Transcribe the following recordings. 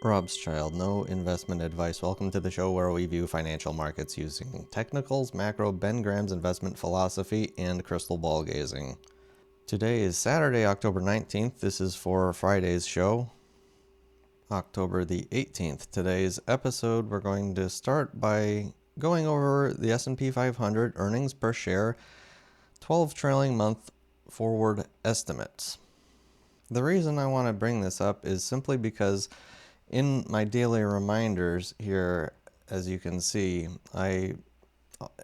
Robschild, no investment advice. Welcome to the show where we view financial markets using technicals, macro, Ben Graham's investment philosophy, and crystal ball gazing. Today is Saturday, October 19th. This is for Friday's show, October the 18th. Today's episode, we're going to start by going over the S&P 500 earnings per share 12 trailing month forward estimates. The reason I want to bring this up is simply because in my daily reminders here, as you can see,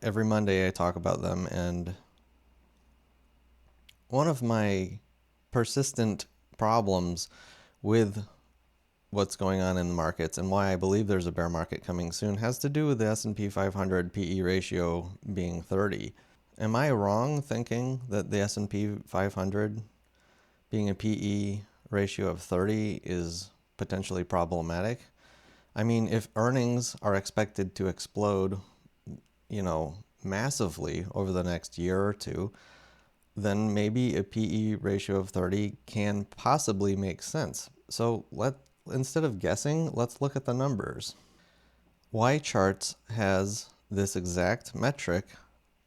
every Monday I talk about them, and one of my persistent problems with what's going on in the markets and why I believe there's a bear market coming soon has to do with the S&P 500 PE ratio being 30. Am I wrong thinking that the S&P 500 being a PE ratio of 30 is potentially problematic? I mean, if earnings are expected to explode, massively over the next year or two, then maybe a PE ratio of 30 can possibly make sense. So instead of guessing, let's look at the numbers. Y-Charts has this exact metric,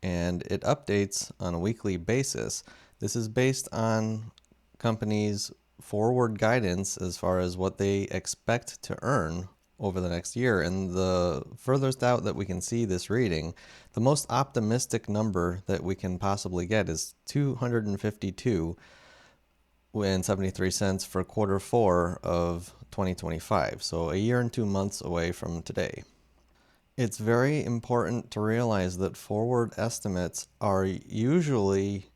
and it updates on a weekly basis. This is based on companies' forward guidance as far as what they expect to earn over the next year. And the furthest out that we can see this reading, the most optimistic number that we can possibly get is 252.73 for quarter 4 of 2025. So a year and 2 months away from today. It's very important to realize that forward estimates are usually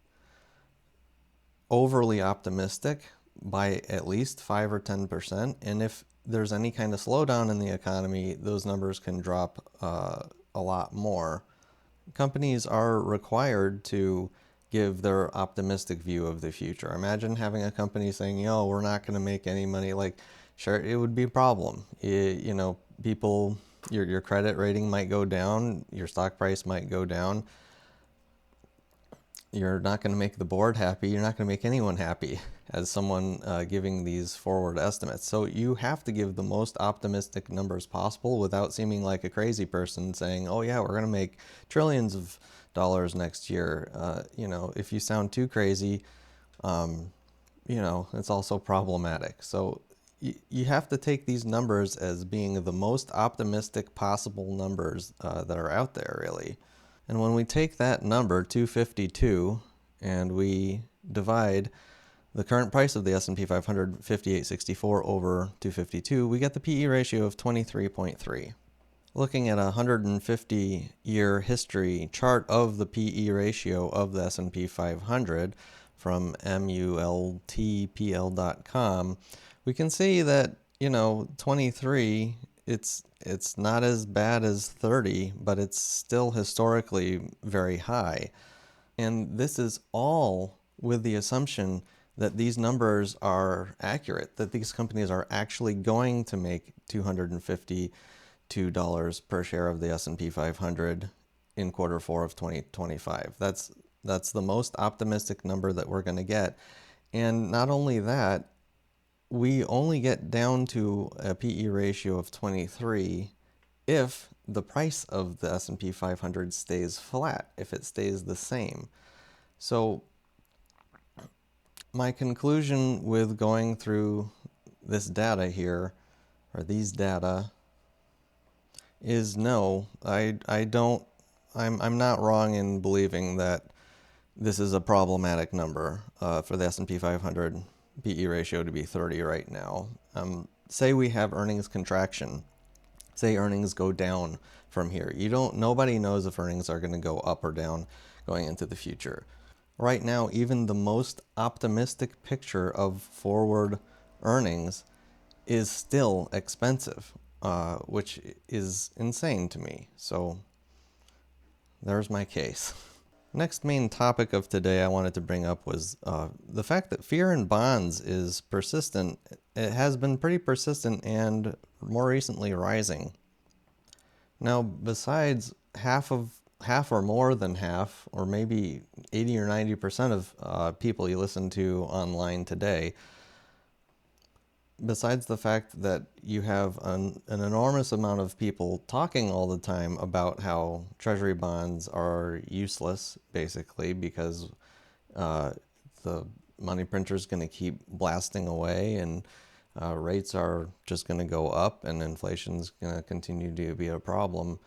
overly optimistic by at least 5 or 10%. And if there's any kind of slowdown in the economy, those numbers can drop a lot more. Companies are required to give their optimistic view of the future. Imagine having a company saying, we're not going to make any money. Sure, it would be a problem. People, your credit rating might go down, your stock price might go down. You're not going to make the board happy. You're not going to make anyone happy as someone giving these forward estimates. So you have to give the most optimistic numbers possible without seeming like a crazy person saying, we're going to make trillions of dollars next year. If you sound too crazy, it's also problematic. So you have to take these numbers as being the most optimistic possible numbers that are out there, really. And when we take that number, 252, and we divide the current price of the S&P 500, 5864, over 252, we get the PE ratio of 23.3. Looking at a 150-year history chart of the PE ratio of the S&P 500 from multpl.com, we can see that, 23, it's not as bad as 30, but it's still historically very high. And this is all with the assumption that these numbers are accurate, that these companies are actually going to make $252 per share of the S&P 500 in quarter 4 of 2025. That's the most optimistic number that we're going to get. And not only that, we only get down to a PE ratio of 23 if the price of the S&P 500 stays flat, if it stays the same. So my conclusion with going through this data here, or these data, is no, I'm not wrong in believing that this is a problematic number for the S&P 500 PE ratio to be 30 right now. Say we have earnings contraction. Say earnings go down from here. Nobody knows if earnings are going to go up or down going into the future. Right now, even the most optimistic picture of forward earnings is still expensive, which is insane to me. So there's my case. Next main topic of today I wanted to bring up was the fact that fear in bonds is persistent. It has been pretty persistent and more recently rising. Now, besides half or more than half, or maybe 80 or 90% of people you listen to online today besides the fact that you have an enormous amount of people talking all the time about how treasury bonds are useless, basically, because uh, the money printer is going to keep blasting away, and rates are just going to go up, and inflation is going to continue to be a problem.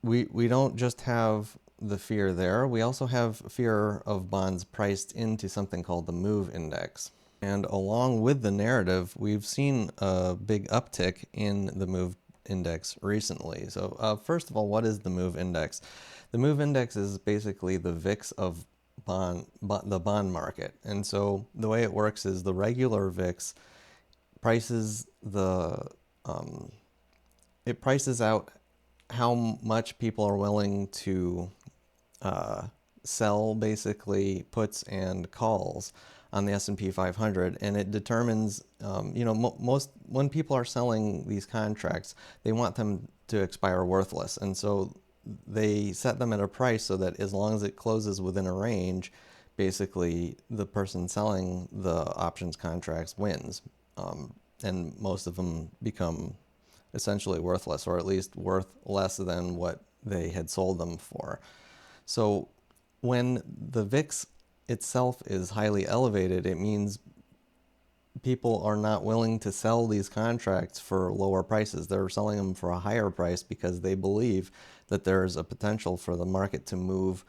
We don't just have the fear there, we also have fear of bonds priced into something called the MOVE index. And along with the narrative, we've seen a big uptick in the MOVE index recently. So first of all, what is the MOVE index? The MOVE index is basically the VIX of the bond market. And so the way it works is the regular VIX prices it prices out how much people are willing to uh, sell, basically puts and calls on the S&P 500, and it determines, most when people are selling these contracts, they want them to expire worthless, and so they set them at a price so that as long as it closes within a range, basically the person selling the options contracts wins, and most of them become essentially worthless, or at least worth less than what they had sold them for. So when the VIX itself is highly elevated, it means people are not willing to sell these contracts for lower prices. They're selling them for a higher price because they believe that there's a potential for the market to move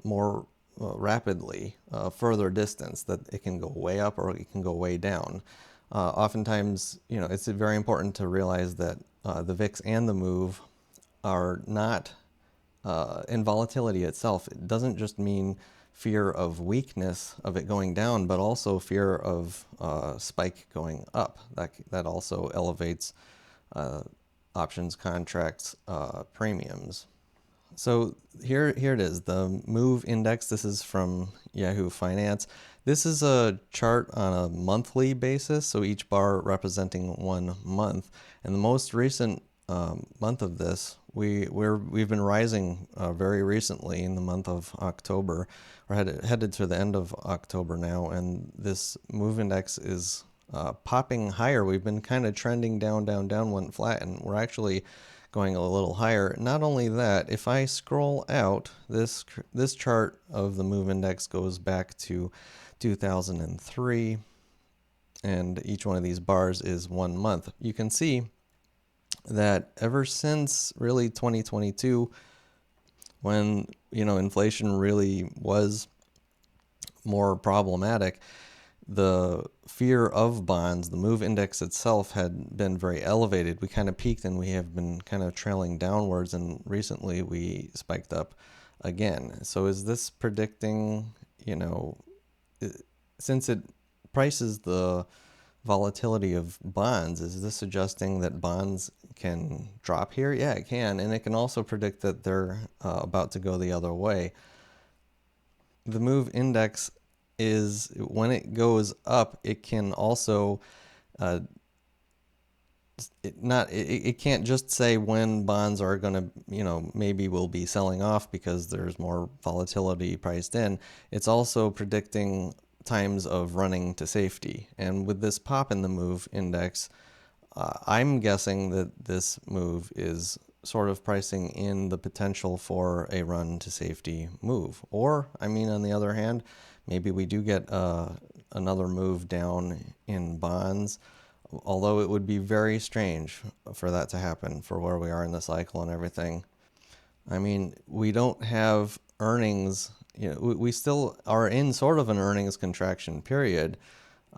more rapidly, further distance, that it can go way up or it can go way down. Oftentimes, it's very important to realize that the VIX and the MOVE are not in volatility itself. It doesn't just mean fear of weakness of it going down, but also fear of spike going up. That also elevates options contracts premiums. So here it is, the MOVE index. This is from Yahoo Finance. This is a chart on a monthly basis, so each bar representing 1 month. And the most recent month of this, we've been rising very recently in the month of October. We're headed to the end of October now, and this MOVE index is popping higher. We've been kind of trending down, went flat, and we're actually going a little higher. Not only that, if I scroll out, this chart of the MOVE index goes back to 2003, and each one of these bars is 1 month. You can see that ever since really 2022, when inflation really was more problematic, the fear of bonds, the MOVE index itself, had been very elevated. We kind of peaked and we have been kind of trailing downwards, and recently we spiked up again. So is this predicting, since it prices the volatility of bonds, is this suggesting that bonds can drop here? Yeah, it can, and it can also predict that they're about to go the other way. The MOVE index is, when it goes up, it can also it can't just say when bonds are going to, maybe will be selling off because there's more volatility priced in. It's also predicting times of running to safety. And with this pop in the MOVE index, I'm guessing that this move is sort of pricing in the potential for a run to safety move. Or, on the other hand, maybe we do get another move down in bonds, although it would be very strange for that to happen for where we are in the cycle and everything. We don't have earnings. We still are in sort of an earnings contraction period.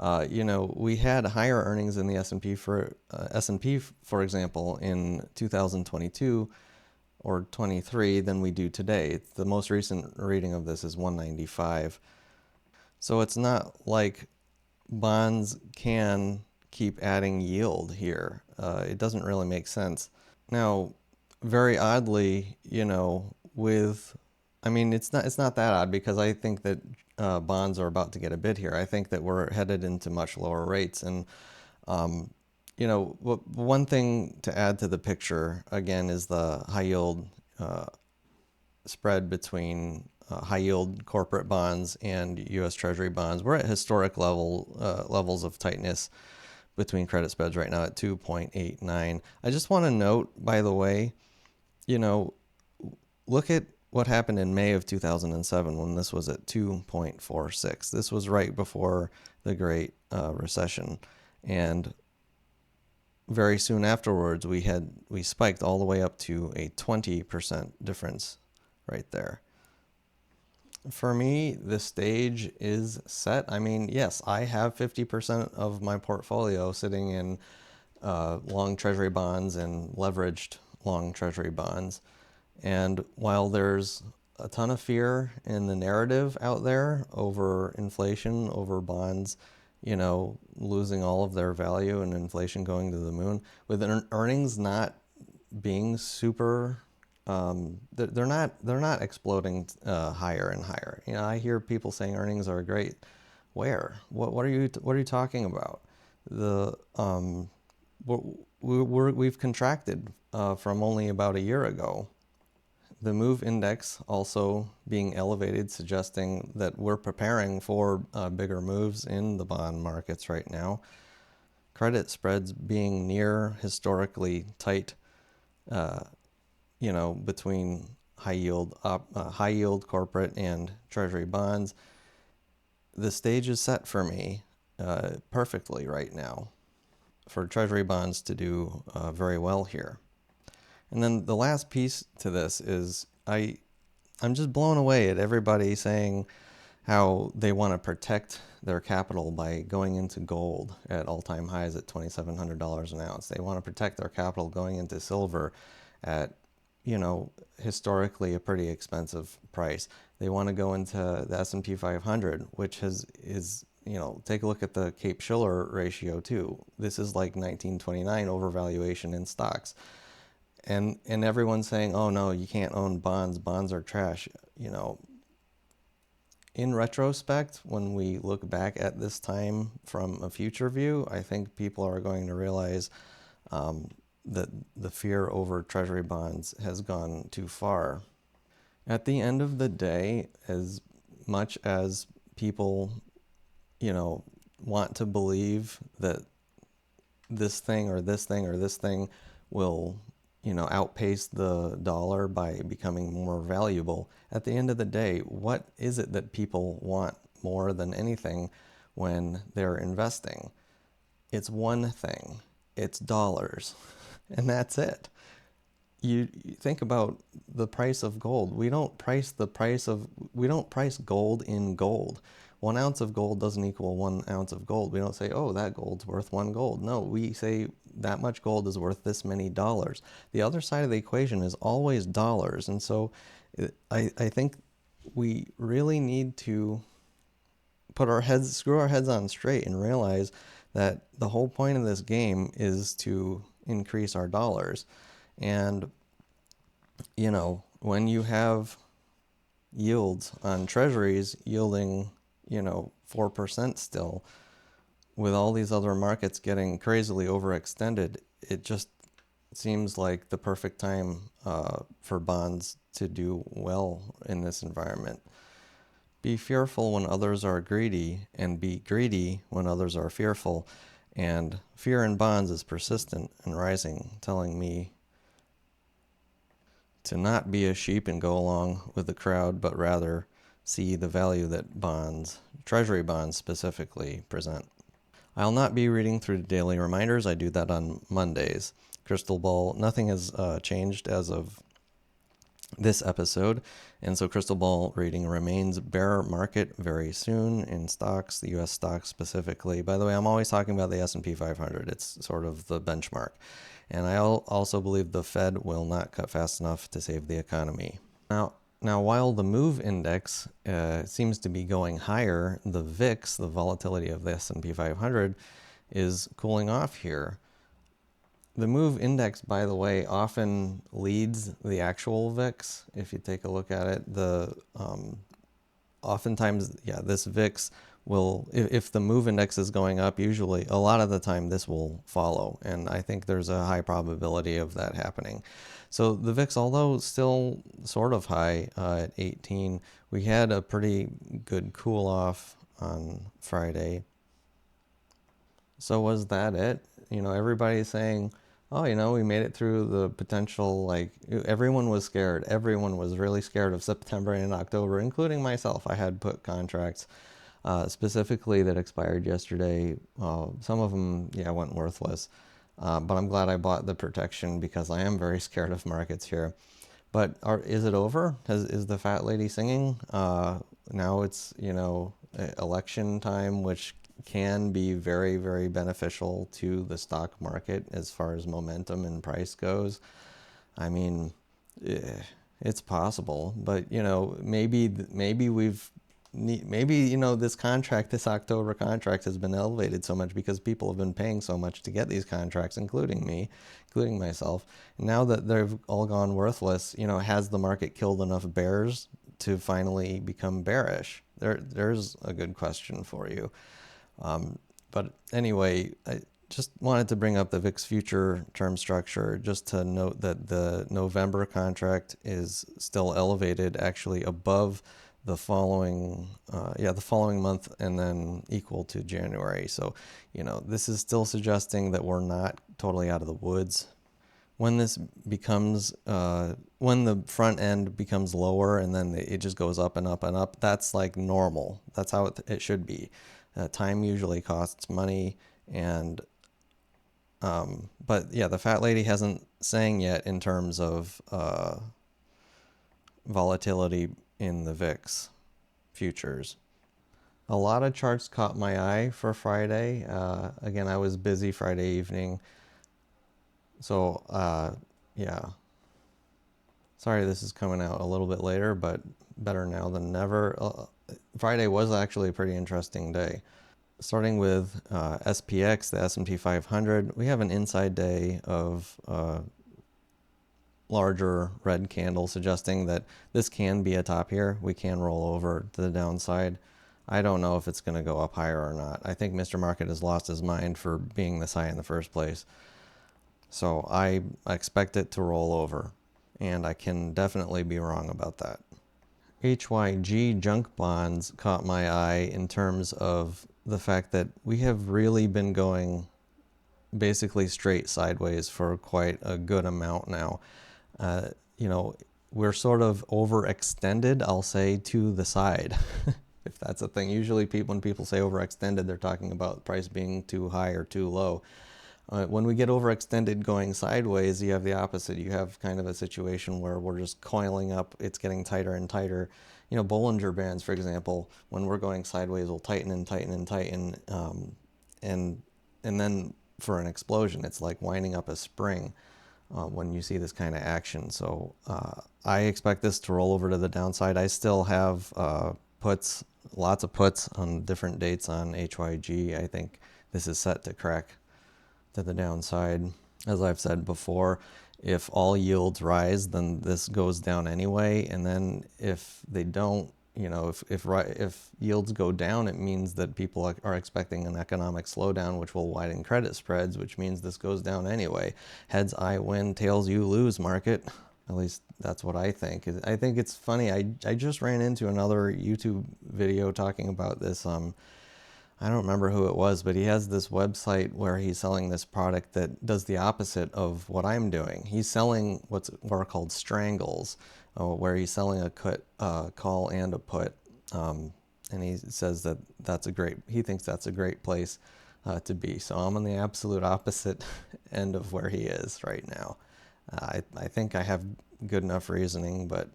We had higher earnings in the S&P for example, in 2022 or 23 than we do today. The most recent reading of this is 195. So it's not like bonds can keep adding yield here. It doesn't really make sense. Now, very oddly, it's not that odd, because I think that bonds are about to get a bid here. I think that we're headed into much lower rates. And, one thing to add to the picture, again, is the high yield spread between high yield corporate bonds and U.S. Treasury bonds. We're at historic levels of tightness between credit spreads right now at 2.89. I just want to note, by the way, look at what happened in May of 2007 when this was at 2.46. This was right before the Great Recession. And very soon afterwards, we spiked all the way up to a 20% difference right there. For me, the stage is set. I mean, yes, I have 50% of my portfolio sitting in long treasury bonds and leveraged long treasury bonds. And while there's a ton of fear in the narrative out there over inflation, over bonds, losing all of their value and inflation going to the moon, with earnings not being super, they're not exploding higher and higher. I hear people saying earnings are great. Where? What are you talking about? We've contracted from only about a year ago. The MOVE index also being elevated, suggesting that we're preparing for bigger moves in the bond markets right now. Credit spreads being near historically tight, between high yield corporate and treasury bonds. The stage is set for me perfectly right now for treasury bonds to do very well here. And then the last piece to this is I'm just blown away at everybody saying how they want to protect their capital by going into gold at all-time highs at $2,700 an ounce. They want to protect their capital going into silver at, historically a pretty expensive price. They want to go into the S&P 500, which is take a look at the Cape-Shiller ratio too. This is like 1929 overvaluation in stocks. And everyone's saying, oh no, you can't own bonds. Bonds are trash. In retrospect, when we look back at this time from a future view, I think people are going to realize that the fear over treasury bonds has gone too far. At the end of the day, as much as people, want to believe that this thing or this thing or this thing will outpace the dollar by becoming more valuable. At the end of the day, what is it that people want more than anything when they're investing? It's one thing. It's dollars. And that's it. You think about the price of gold. We don't price gold in gold. 1 ounce of gold doesn't equal 1 ounce of gold. We don't say, oh, that gold's worth 1 gold. No, we say that much gold is worth this many dollars. The other side of the equation is always dollars. And so I think we really need to screw our heads on straight and realize that the whole point of this game is to increase our dollars. And, when you have yields on treasuries yielding 4% still, with all these other markets getting crazily overextended, it just seems like the perfect time for bonds to do well in this environment. Be fearful when others are greedy, and be greedy when others are fearful. And fear in bonds is persistent and rising, telling me to not be a sheep and go along with the crowd, but rather see the value that bonds, treasury bonds specifically, present. I'll not be reading through daily reminders. I do that on Mondays. Crystal ball, nothing has changed as of this episode, and so crystal ball reading remains bear market very soon in stocks, the U.S. stocks specifically. By the way, I'm always talking about the S&P 500. It's sort of the benchmark. And I also believe the Fed will not cut fast enough to save the economy. Now, while the MOVE index seems to be going higher, the VIX, the volatility of the S&P 500, is cooling off here. The MOVE index, by the way, often leads the actual VIX. If you take a look at it, oftentimes, this VIX will, if the move index is going up, usually a lot of the time this will follow. And I think there's a high probability of that happening. So the VIX, although still sort of high at 18, we had a pretty good cool off on Friday. So was that it? Everybody's saying, oh, we made it through the potential, like, everyone was scared. Everyone was really scared of September and October, including myself. I had put contracts specifically that expired yesterday. Some of them, went worthless. But I'm glad I bought the protection because I am very scared of markets here. But is it over? Is the fat lady singing? Now it's, election time, which can be very, very beneficial to the stock market as far as momentum and price goes. I mean, it's possible, but maybe this contract, this October contract, has been elevated so much because people have been paying so much to get these contracts, including me, including myself. Now that they've all gone worthless, has the market killed enough bears to finally become bearish? There's a good question for you. But anyway, I just wanted to bring up the VIX future term structure just to note that the November contract is still elevated, actually above the following month, and then equal to January. So, this is still suggesting that we're not totally out of the woods. When this becomes, when the front end becomes lower and then it just goes up and up and up, that's like normal. That's how it should be. Time usually costs money, and but the fat lady hasn't sang yet in terms of volatility in the VIX futures. A lot of charts caught my eye for Friday. Again, I was busy Friday evening, so sorry this is coming out a little bit later, but better now than never. Friday was actually a pretty interesting day. Starting with SPX, the S&P 500, we have an inside day of larger red candle suggesting that this can be a top here. We can roll over to the downside. I don't know if it's going to go up higher or not. I think Mr. Market has lost his mind for being this high in the first place. So I expect it to roll over, and I can definitely be wrong about that. HYG junk bonds caught my eye in terms of the fact that we have really been going basically straight sideways for quite a good amount now. We're sort of overextended, I'll say, to the side, if that's a thing. Usually when people say overextended, they're talking about the price being too high or too low. When we get overextended going sideways, you have the opposite. You have kind of a situation where we're just coiling up. It's getting tighter and tighter. Bollinger Bands, for example, when we're going sideways, will tighten and tighten and tighten. And then for an explosion, it's like winding up a spring when you see this kind of action. So I expect this to roll over to the downside. I still have puts, lots of puts on different dates on HYG. I think this is set to crack to the downside. As I've said before, if all yields rise, then this goes down anyway. And then if they don't, if yields go down, it means that people are expecting an economic slowdown, which will widen credit spreads, which means this goes down anyway. Heads, I win. Tails, you lose, market. At least that's what I think. I think it's funny. I just ran into another YouTube video talking about this. I don't remember who it was, but he has this website where he's selling this product that does the opposite of what I'm doing. He's selling what are called strangles, where he's selling a call and a put. And he says that he thinks that's a great place to be. So I'm on the absolute opposite end of where he is right now. I think I have good enough reasoning, but,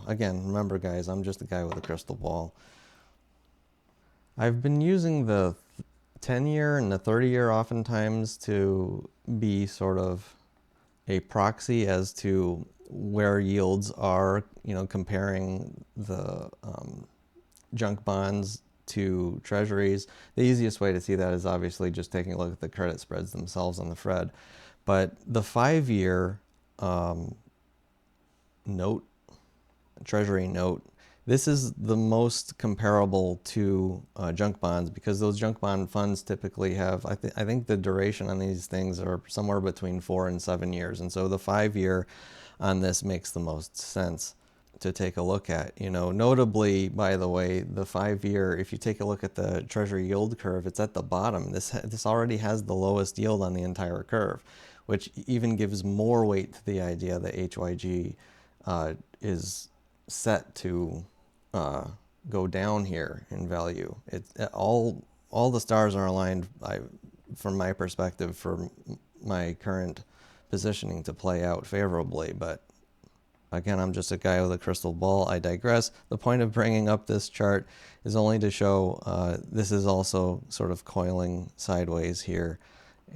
again, remember, guys, I'm just a guy with a crystal ball. I've been using the 10-year and the 30-year oftentimes to be sort of a proxy as to where yields are, comparing the junk bonds to treasuries. The easiest way to see that is obviously just taking a look at the credit spreads themselves on the Fed. But the 5-year treasury note This is the most comparable to junk bonds, because those junk bond funds typically have, I think the duration on these things are somewhere between 4 and 7 years. And so the 5-year on this makes the most sense to take a look at. You know, notably, by the way, the 5-year, if you take a look at the Treasury yield curve, it's at the bottom. This already has the lowest yield on the entire curve, which even gives more weight to the idea that HYG is set to go down here in value. All the stars are aligned, from my perspective, for my current positioning to play out favorably. But again, I'm just a guy with a crystal ball. I digress. The point of bringing up this chart is only to show this is also sort of coiling sideways here,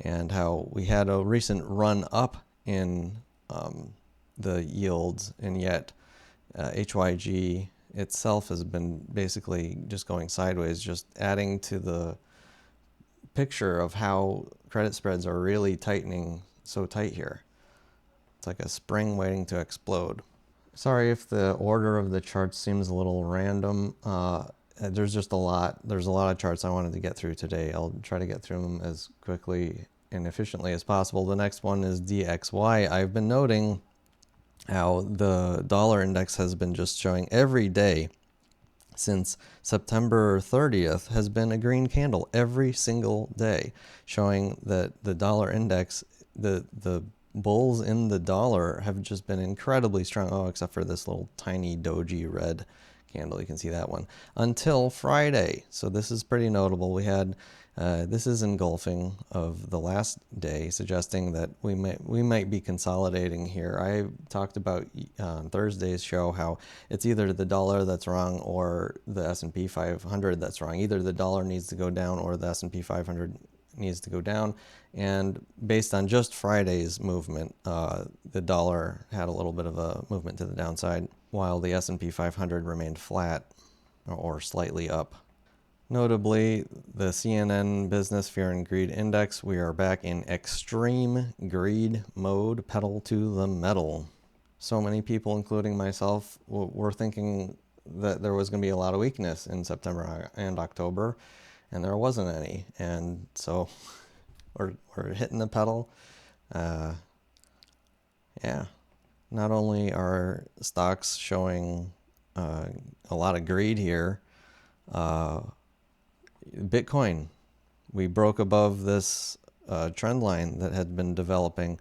and how we had a recent run up in the yields, and yet HYG itself has been basically just going sideways, just adding to the picture of how credit spreads are really tightening so tight here. It's like a spring waiting to explode. Sorry if the order of the charts seems a little random. There's just a lot. There's a lot of charts I wanted to get through today. I'll try to get through them as quickly and efficiently as possible. The next one is DXY. I've been noting how the dollar index has been just showing every day since September 30th has been a green candle every single day, showing that the dollar index, the bulls in the dollar have just been incredibly strong. Oh, except for this little tiny doji red candle. You can see that one until Friday. So this is pretty notable. We had this is engulfing of the last day, suggesting that we might be consolidating here. I talked about on Thursday's show how it's either the dollar that's wrong or the S&P 500 that's wrong. Either the dollar needs to go down or the S&P 500 needs to go down. And based on just Friday's movement, the dollar had a little bit of a movement to the downside, while the S&P 500 remained flat or slightly up. Notably, the CNN Business Fear and Greed Index, we are back in extreme greed mode, pedal to the metal. So many people, including myself, were thinking that there was going to be a lot of weakness in September and October, and there wasn't any. And so we're hitting the pedal. Yeah. Not only are stocks showing a lot of greed here, Bitcoin, we broke above this trend line that had been developing,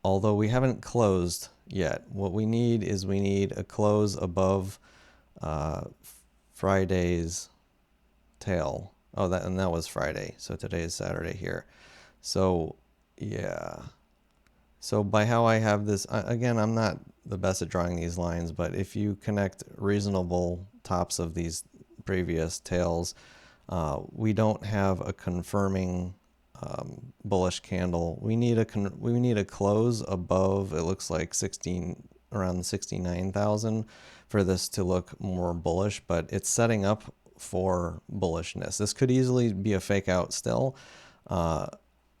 although we haven't closed yet. What we need is a close above Friday's tail. Oh, that was Friday. So today is Saturday here. So yeah. So by how I have this, again, I'm not the best at drawing these lines, but if you connect reasonable tops of these previous tails, we don't have a confirming bullish candle. We need a close above, it looks like around 69,000 for this to look more bullish, but it's setting up for bullishness. This could easily be a fake out still.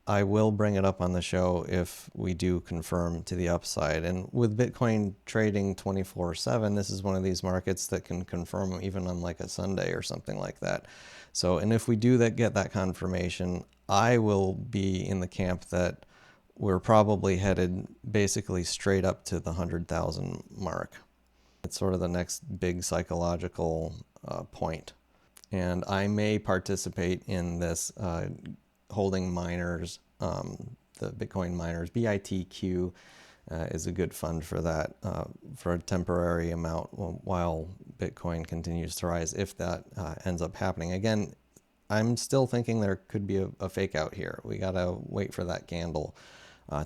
I will bring it up on the show if we do confirm to the upside. And with Bitcoin trading 24/7, this is one of these markets that can confirm even on like a Sunday or something like that. So, and if we do get that confirmation, I will be in the camp that we're probably headed basically straight up to the 100,000 mark. It's sort of the next big psychological point. And I may participate in this holding miners, the Bitcoin miners. BITQ is a good fund for that, for a temporary amount while Bitcoin continues to rise, if that ends up happening. Again, I'm still thinking there could be a fake out here. We gotta wait for that candle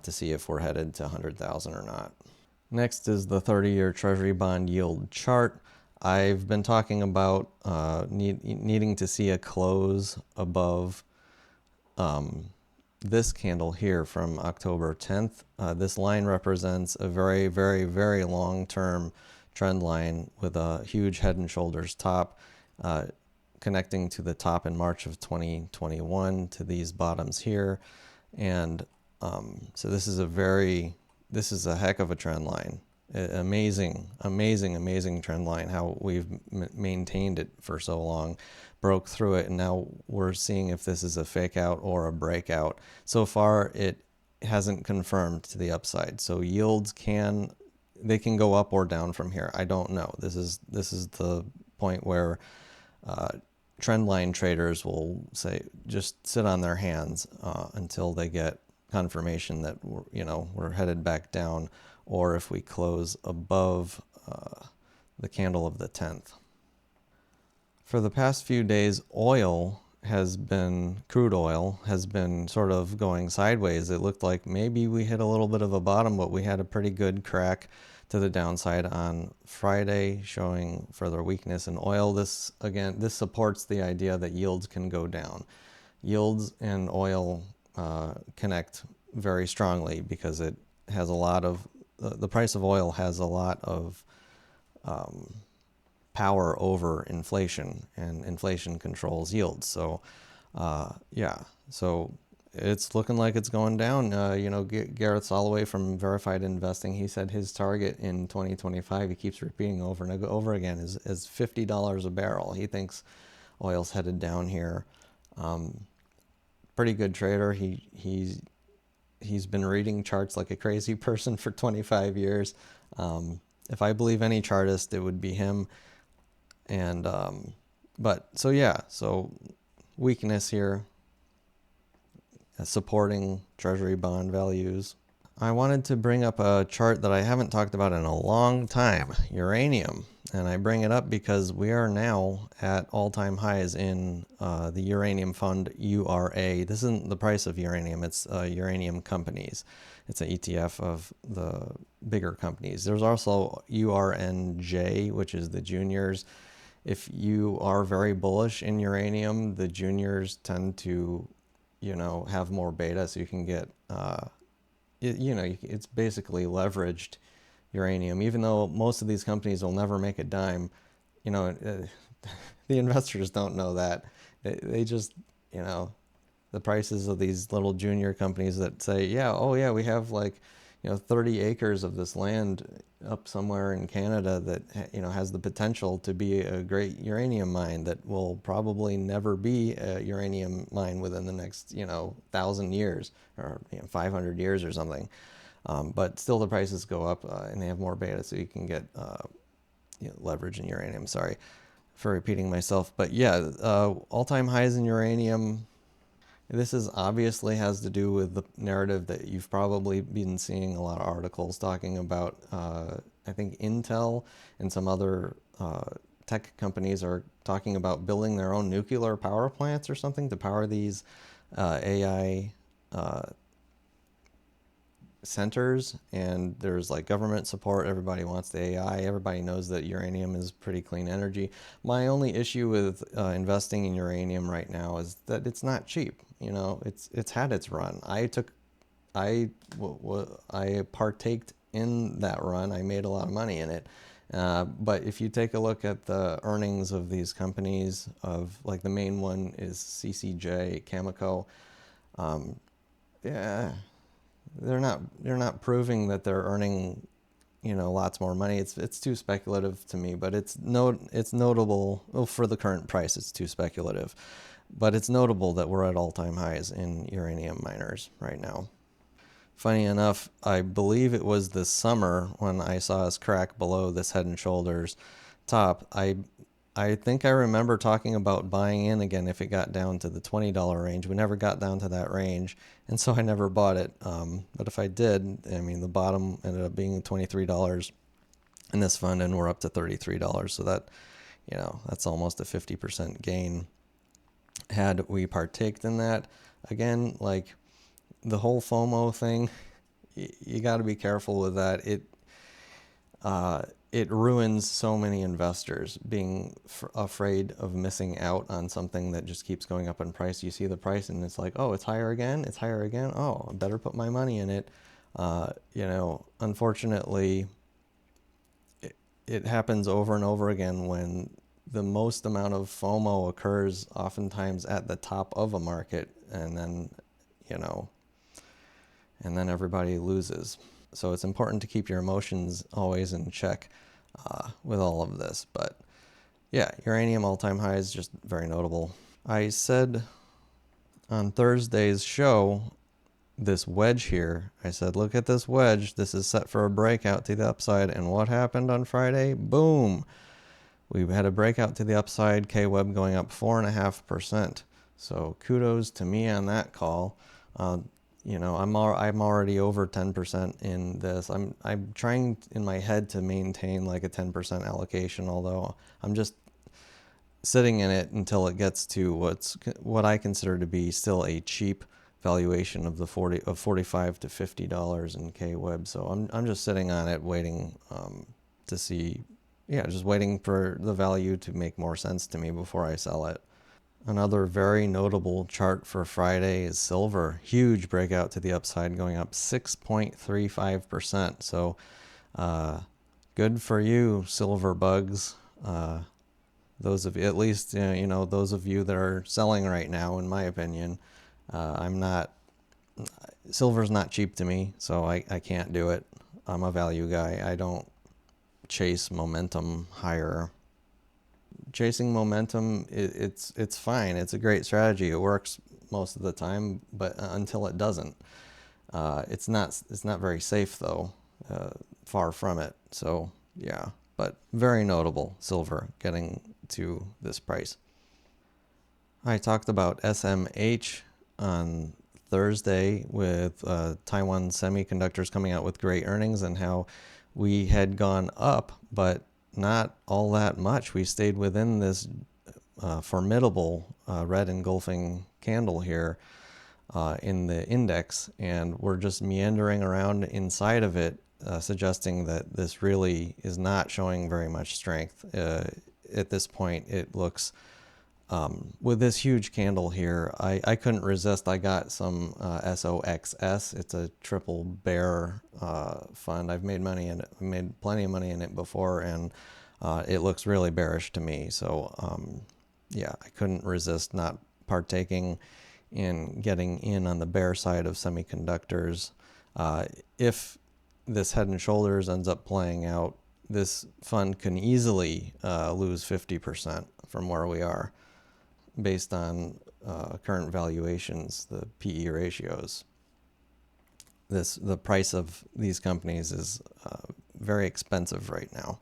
to see if we're headed to 100,000 or not. Next is the 30-year Treasury bond yield chart. I've been talking about needing to see a close above this candle here from October 10th. This line represents a very, very, very long-term trend line with a huge head and shoulders top connecting to the top in March of 2021 to these bottoms here. And so this is a heck of a trend line. Amazing, amazing, amazing trend line, how we've maintained it for so long, broke through it, and now we're seeing if this is a fake out or a breakout. So far, it hasn't confirmed to the upside. So yields they can go up or down from here. I don't know. This is the point where trend line traders will say just sit on their hands until they get confirmation that we're headed back down, or if we close above the candle of the 10th. For the past few days, crude oil has been sort of going sideways. It looked like maybe we hit a little bit of a bottom, but we had a pretty good crack to the downside on Friday, showing further weakness in oil. This supports the idea that yields can go down. Yields and oil connect very strongly because it has a lot of the price of oil has a lot of power over inflation, and inflation controls yields. So so it's looking like it's going down. Gareth Soloway from Verified Investing, he said his target in 2025, he keeps repeating over and over again, is $50 a barrel. He thinks oil's headed down here. Pretty good trader. He's been reading charts like a crazy person for 25 years. If I believe any chartist, it would be him. And so weakness here, supporting treasury bond values. I wanted to bring up a chart that I haven't talked about in a long time, uranium. And I bring it up because we are now at all-time highs in the uranium fund, URA. This isn't the price of uranium, it's uranium companies. It's an ETF of the bigger companies. There's also URNJ, which is the juniors. If you are very bullish in uranium, the juniors tend to, have more beta, so you can get, it's basically leveraged uranium. Even though most of these companies will never make a dime, the investors don't know that. They just, the prices of these little junior companies that say, we have 30 acres of this land up somewhere in Canada that, has the potential to be a great uranium mine that will probably never be a uranium mine within the next, 1,000 years or 500 years or something. But still the prices go up and they have more beta, so you can get leverage in uranium. Sorry for repeating myself. But all-time highs in uranium. This obviously has to do with the narrative that you've probably been seeing a lot of articles talking about. I think Intel and some other tech companies are talking about building their own nuclear power plants or something to power these AI centers, and there's government support. Everybody wants the AI. Everybody knows that uranium is pretty clean energy. My only issue with investing in uranium right now is that it's not cheap. It's had its run. I partaked in that run. I made a lot of money in it. But if you take a look at the earnings of these companies, the main one is CCJ, Cameco. They're not proving that they're earning, lots more money. It's too speculative to me, but it's notable. Well, for the current price, it's too speculative, but it's notable that we're at all-time highs in uranium miners right now. Funny enough, I believe it was this summer when I saw us crack below this Head and Shoulders top. I think I remember talking about buying in again if it got down to the $20 range. We never got down to that range, and so I never bought it. But if I did, the bottom ended up being $23 in this fund, and we're up to $33. So that, that's almost a 50% gain. Had we partaked in that, again, the whole FOMO thing, you got to be careful with that. It ruins so many investors being afraid of missing out on something that just keeps going up in price. You see the price and it's oh, it's higher again. It's higher again. Oh, I better put my money in it. Unfortunately, it happens over and over again when the most amount of FOMO occurs oftentimes at the top of a market, and then everybody loses. So it's important to keep your emotions always in check with all of this. But yeah, uranium all-time high is just very notable. I said on Thursday's show, this wedge here, I said, look at this wedge. This is set for a breakout to the upside. And what happened on Friday? Boom. We had a breakout to the upside, K-Web going up 4.5%. So kudos to me on that call. You know, I'm already over 10% in this. I'm trying in my head to maintain like a 10% allocation, although I'm just sitting in it until it gets to what I consider to be still a cheap valuation of the $45 to $50 in K-Web. So I'm just sitting on it, waiting to see, just waiting for the value to make more sense to me before I sell it. Another very notable chart for Friday is silver. Huge breakout to the upside, going up 6.35%. So good for you, silver bugs. Those of you, at least, those of you that are selling right now, in my opinion, silver's not cheap to me, so I can't do it. I'm a value guy. I don't chase momentum higher. Chasing momentum, it's fine. It's a great strategy. It works most of the time, but until it doesn't. It's not very safe though. Far from it. So yeah, but very notable, silver getting to this price. I talked about SMH on Thursday with Taiwan Semiconductors coming out with great earnings and how we had gone up, but not all that much. We stayed within this formidable red engulfing candle here in the index, and we're just meandering around inside of it, suggesting that this really is not showing very much strength. At this point, it looks, with this huge candle here, I couldn't resist. I got some SOXS. It's a triple bear fund. I've made money in it. I made plenty of money in it before, and it looks really bearish to me. So I couldn't resist not partaking in getting in on the bear side of semiconductors. If this head and shoulders ends up playing out, this fund can easily lose 50% from where we are based on current valuations, the PE ratios. The price of these companies is very expensive right now.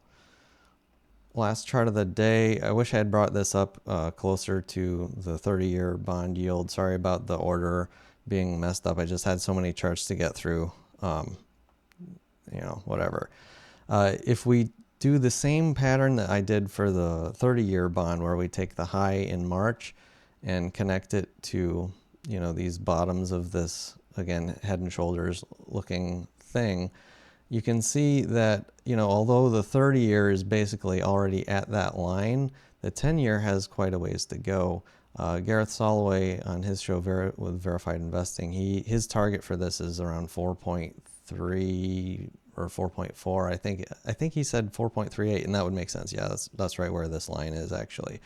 Last chart of the day, I wish I had brought this up closer to the 30-year bond yield. Sorry about the order being messed up. I just had so many charts to get through. Whatever. If we do the same pattern that I did for the 30-year bond, where we take the high in March and connect it to, these bottoms of this, again, head and shoulders looking thing, you can see that, although the 30-year is basically already at that line, the 10-year has quite a ways to go. Gareth Soloway on his show with Verified Investing, his target for this is around 4.3 or 4.4. I think he said 4.38, and that would make sense. Yeah, that's right where this line is actually.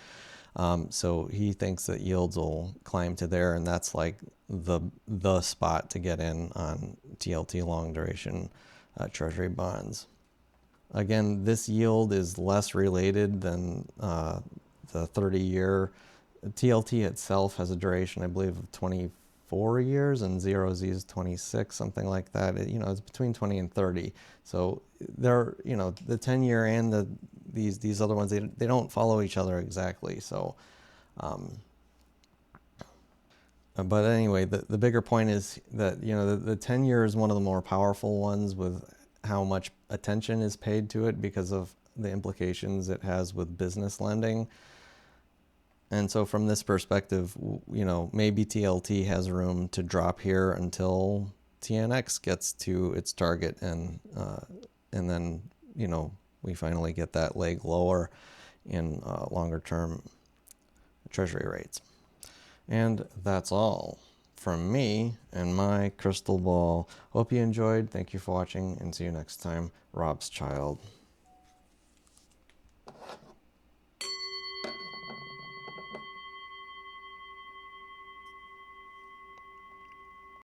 So he thinks that yields will climb to there, and that's like the spot to get in on TLT long duration treasury bonds. Again, this yield is less related than the 30-year. TLT itself has a duration, I believe, of 24 years, and 0Z is 26, something like that. It's between 20 and 30. So they're, the 10-year and these other ones, they don't follow each other exactly. So, but anyway, the bigger point is that, the 10-year is one of the more powerful ones with how much attention is paid to it because of the implications it has with business lending. And so from this perspective, maybe TLT has room to drop here until TNX gets to its target, and then, we finally get that leg lower in longer term treasury rates. And that's all from me and my crystal ball. Hope you enjoyed. Thank you for watching, and see you next time. Robschild.